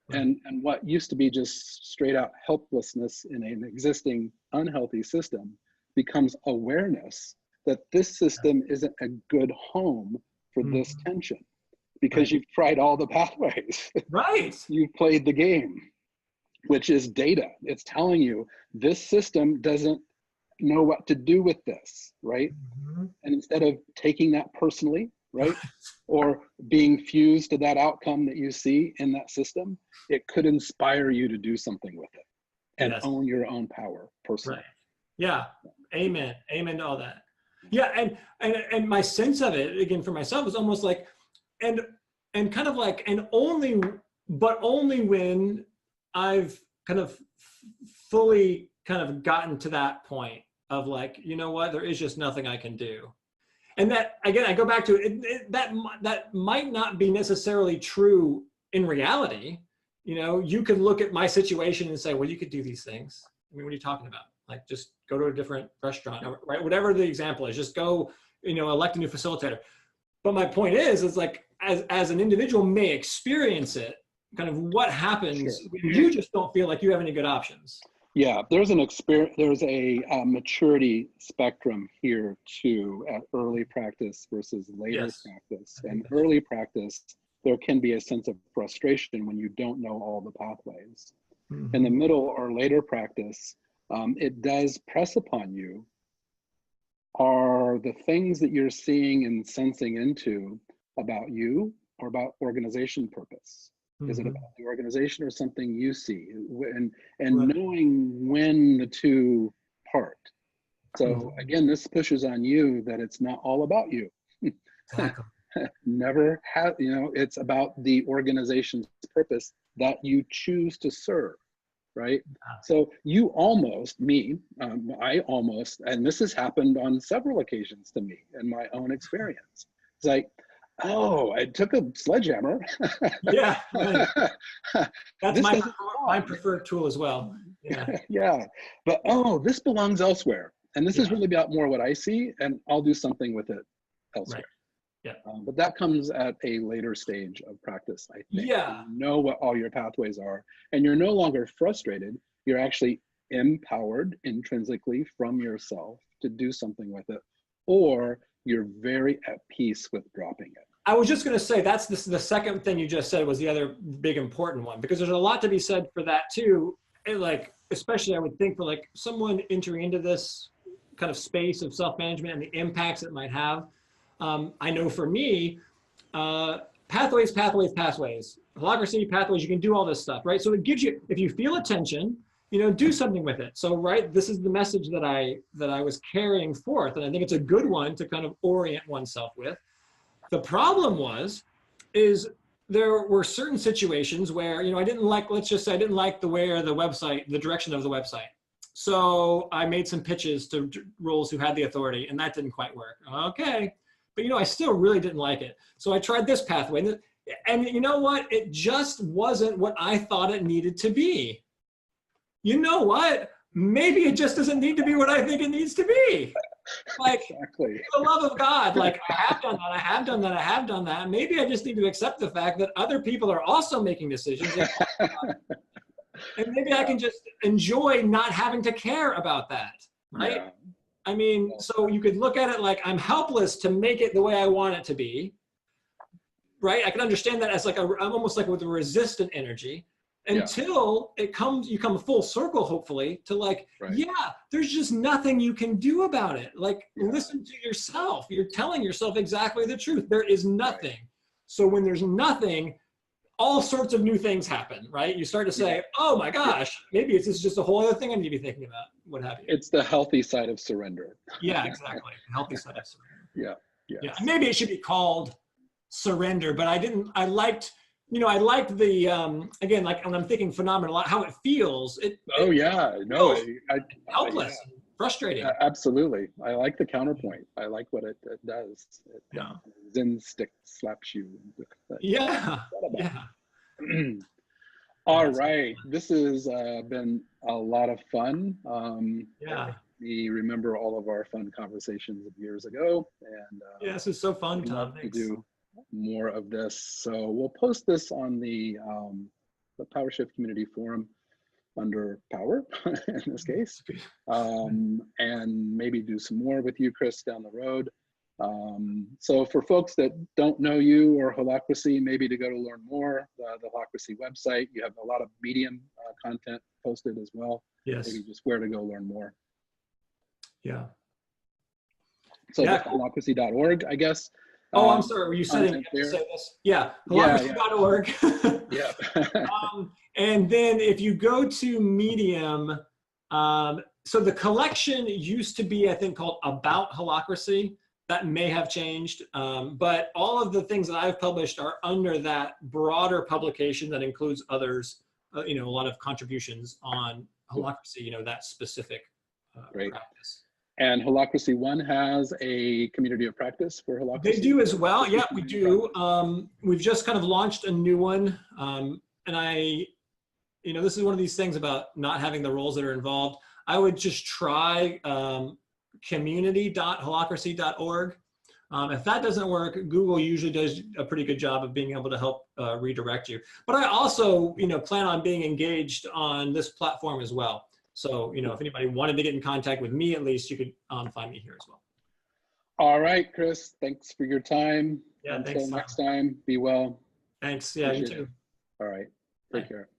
Speaker 1: And what used to be just straight out helplessness in an existing unhealthy system becomes awareness that this system isn't a good home for this tension, because you've tried all the pathways.
Speaker 2: Right.
Speaker 1: You've played the game, which is data. It's telling you this system doesn't know what to do with this, right? And instead of taking that personally, right, or being fused to that outcome that you see in that system, it could inspire you to do something with it and own your own power personally.
Speaker 2: Right. Yeah. Amen. Amen to all that. Yeah. And my sense of it, again, for myself, is almost like, and kind of like, only when I've kind of fully kind of gotten to that point of like, you know what, there is just nothing I can do. And that, again, I go back to it, that might not be necessarily true in reality. You could look at my situation and say, well, you could do these things. I mean, what are you talking about? Like, just go to a different restaurant, right? Whatever the example is, just go, elect a new facilitator. But my point is like, as an individual may experience it, kind of what happens when you just don't feel like you have any good options.
Speaker 1: Yeah, there's a maturity spectrum here too, at early practice versus later practice. And early practice, there can be a sense of frustration when you don't know all the pathways. In the middle or later practice, it does press upon you. Are the things that you're seeing and sensing into about you or about organization purpose? Is it about the organization or something you see? And knowing when the two part. So again, this pushes on you that it's not all about you.
Speaker 2: Exactly.
Speaker 1: Never have, it's about the organization's purpose that you choose to serve. right? So you almost, I almost, and this has happened on several occasions to me in my own experience. It's like, oh, I took a sledgehammer.
Speaker 2: Yeah, right. That's
Speaker 1: This
Speaker 2: my
Speaker 1: doesn't
Speaker 2: my
Speaker 1: belong.
Speaker 2: preferred tool as well. Yeah,
Speaker 1: Yeah, but oh, this belongs elsewhere. And this is
Speaker 2: yeah,
Speaker 1: really about more what I see, and I'll do something with it elsewhere.
Speaker 2: right. Yeah,
Speaker 1: But that comes at a later stage of practice, I think.
Speaker 2: yeah.
Speaker 1: You know what all your pathways are, and you're no longer frustrated. You're actually empowered intrinsically from yourself to do something with it, or you're very at peace with dropping it.
Speaker 2: I was just going to say that's the second thing you just said was the other big important one, because there's a lot to be said for that too. And like, especially I would think for like someone entering into this kind of space of self-management and the impacts it might have. I know for me, pathways, holacracy, pathways, you can do all this stuff, right? So it gives you, if you feel attention, you know, do something with it. So, right, this is the message that I was carrying forth. And I think it's a good one to kind of orient oneself with. The problem is there were certain situations where, you know, I didn't like, let's just say I didn't like the direction of the website. So I made some pitches to roles who had the authority, and that didn't quite work. Okay. But, you know, I still really didn't like it. So I tried this pathway. And you know what? It just wasn't what I thought it needed to be. You know what? Maybe it just doesn't need to be what I think it needs to be. Like,
Speaker 1: exactly.
Speaker 2: For the love of God, like I have done that. Maybe I just need to accept the fact that other people are also making decisions. And maybe I can just enjoy not having to care about that, right?
Speaker 1: Yeah.
Speaker 2: I mean, so you could look at it like I'm helpless to make it the way I want it to be, right? I can understand that as like I'm almost like with a resistant energy until you come full circle, hopefully, to like, yeah, there's just nothing you can do about it. Like, listen to yourself. You're telling yourself exactly the truth. There is nothing. Right. So when there's nothing, all sorts of new things happen, right? You start to say, oh my gosh, maybe it's just a whole other thing I need to be thinking about, what have you.
Speaker 1: It's the healthy side of surrender.
Speaker 2: Yeah, exactly. The healthy side of surrender.
Speaker 1: Yeah.
Speaker 2: Yeah. Maybe it should be called surrender, but I liked the, again, like when I'm thinking phenomenal, how it feels. Helpless, and frustrating.
Speaker 1: Absolutely. I like the counterpoint. I like what it does. Zen stick slaps you.
Speaker 2: Yeah.
Speaker 1: All right. This has been a lot of fun. We remember all of our fun conversations of years ago. And
Speaker 2: this is so fun, Tom.
Speaker 1: Thanks. To do more of this. So we'll post this on the PowerShift community forum under Power in this case, and maybe do some more with you, Chris, down the road. So for folks that don't know you or Holacracy, maybe to go to learn more, the Holacracy website, you have a lot of Medium content posted as well.
Speaker 2: Yes.
Speaker 1: Maybe just where to go learn more.
Speaker 2: Yeah.
Speaker 1: So holacracy.org, I guess.
Speaker 2: Oh, I'm sorry. Were you saying to say this? Yeah. Holacracy.org.
Speaker 1: Yeah.
Speaker 2: And then if you go to Medium, so the collection used to be, I think, called About Holacracy. That may have changed, but all of the things that I've published are under that broader publication that includes others, a lot of contributions on Holacracy, that specific practice.
Speaker 1: And Holacracy One has a community of practice for Holacracy?
Speaker 2: They do as well. Yeah, we do. We've just kind of launched a new one. And this is one of these things about not having the roles that are involved. I would just try community.holacracy.org. If that doesn't work, Google usually does a pretty good job of being able to help redirect you. But I also, plan on being engaged on this platform as well. So, if anybody wanted to get in contact with me, at least you could find me here as well.
Speaker 1: All right, Chris, thanks for your time.
Speaker 2: Yeah,
Speaker 1: Until next time, be well.
Speaker 2: Thanks. Yeah, you too.
Speaker 1: All right, take care.